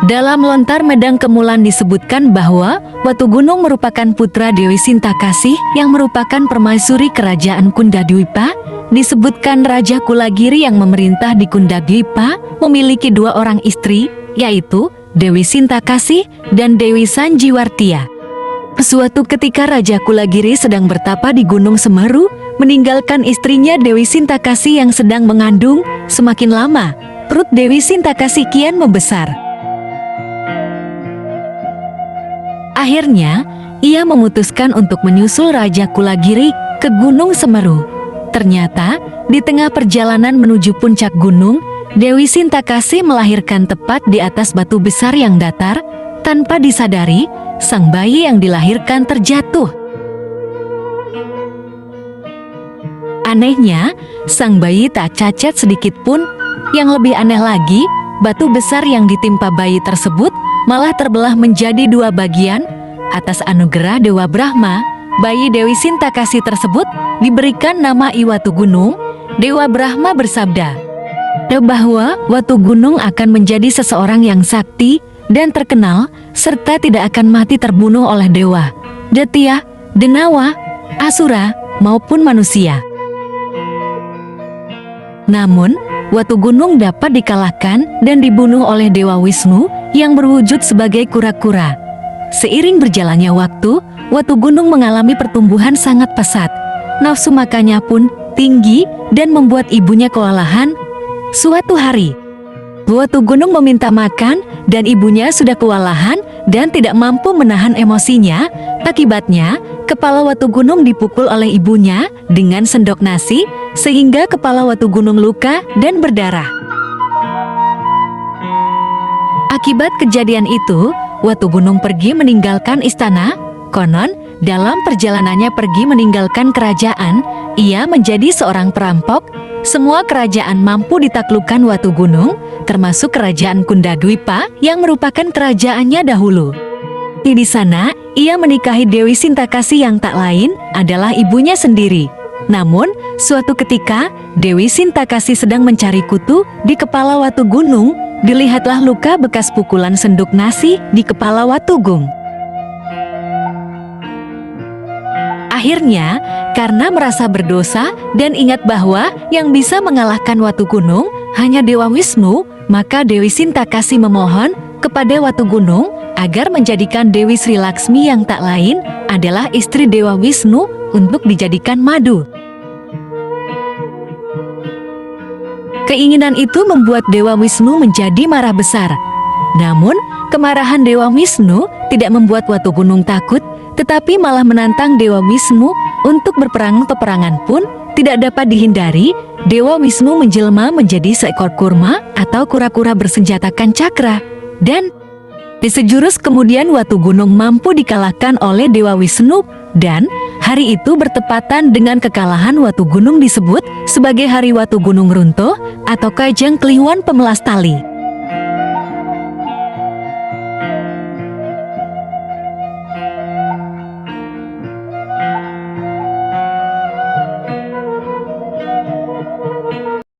Dalam Lontar Medang Kemulan disebutkan bahwa Watu Gunung merupakan putra Dewi Sintakasih yang merupakan permaisuri kerajaan Kundadwipa. Disebutkan Raja Kulagiri yang memerintah di Kundadwipa memiliki 2 orang istri, yaitu Dewi Sintakasih dan Dewi Sanjiwartia. Suatu ketika Raja Kulagiri sedang bertapa di Gunung Semeru, meninggalkan istrinya Dewi Sintakasih yang sedang mengandung. Semakin lama, perut Dewi Sintakasih kian membesar. Akhirnya, ia memutuskan untuk menyusul Raja Kulagiri ke Gunung Semeru. Ternyata, di tengah perjalanan menuju puncak gunung, Dewi Sintakasih melahirkan tepat di atas batu besar yang datar. Tanpa disadari, sang bayi yang dilahirkan terjatuh. Anehnya, sang bayi tak cacat sedikit pun. Yang lebih aneh lagi, batu besar yang ditimpa bayi tersebut malah terbelah menjadi 2 bagian. Atas anugerah Dewa Brahma, bayi Dewi Sintakasih tersebut diberikan nama Iwatu Gunung. Dewa Brahma bersabda bahwa Watu Gunung akan menjadi seseorang yang sakti dan terkenal, serta tidak akan mati terbunuh oleh dewa, Detya, Denawa, Asura, maupun manusia. Namun, Watu Gunung dapat dikalahkan dan dibunuh oleh Dewa Wisnu yang berwujud sebagai kura-kura. Seiring berjalannya waktu, Watu Gunung mengalami pertumbuhan sangat pesat. Nafsu makannya pun tinggi dan membuat ibunya kewalahan. Suatu hari, Watu Gunung meminta makan dan ibunya sudah kewalahan dan tidak mampu menahan emosinya. Akibatnya, kepala Watu Gunung dipukul oleh ibunya dengan sendok nasi sehingga kepala Watu Gunung luka dan berdarah. Akibat kejadian itu, Watu Gunung pergi meninggalkan istana. Konon, dalam perjalanannya pergi meninggalkan kerajaan, ia menjadi seorang perampok. Semua kerajaan mampu ditaklukkan Watu Gunung, termasuk kerajaan Kundadwipa yang merupakan kerajaannya dahulu. Di sana, ia menikahi Dewi Sintakasih yang tak lain adalah ibunya sendiri. Namun, suatu ketika, Dewi Sintakasih sedang mencari kutu di kepala Watu Gunung. Dilihatlah luka bekas pukulan sendok nasi di kepala Watu Gunung. Akhirnya, karena merasa berdosa dan ingat bahwa yang bisa mengalahkan Watu Gunung hanya Dewa Wisnu, maka Dewi Sintakasih memohon kepada Watu Gunung agar menjadikan Dewi Sri Laksmi yang tak lain adalah istri Dewa Wisnu untuk dijadikan madu. Keinginan itu membuat Dewa Wisnu menjadi marah besar. Namun, kemarahan Dewa Wisnu tidak membuat Watu Gunung takut, tetapi malah menantang Dewa Wisnu untuk berperang. Peperangan pun tidak dapat dihindari. Dewa Wisnu menjelma menjadi seekor kurma atau kura-kura bersenjatakan cakra. Dan di sejurus kemudian Watu Gunung mampu dikalahkan oleh Dewa Wisnu. Dan hari itu bertepatan dengan kekalahan Watu Gunung disebut sebagai Hari Watu Gunung Runtuh atau Kajang Kliwon Pemelas Tali.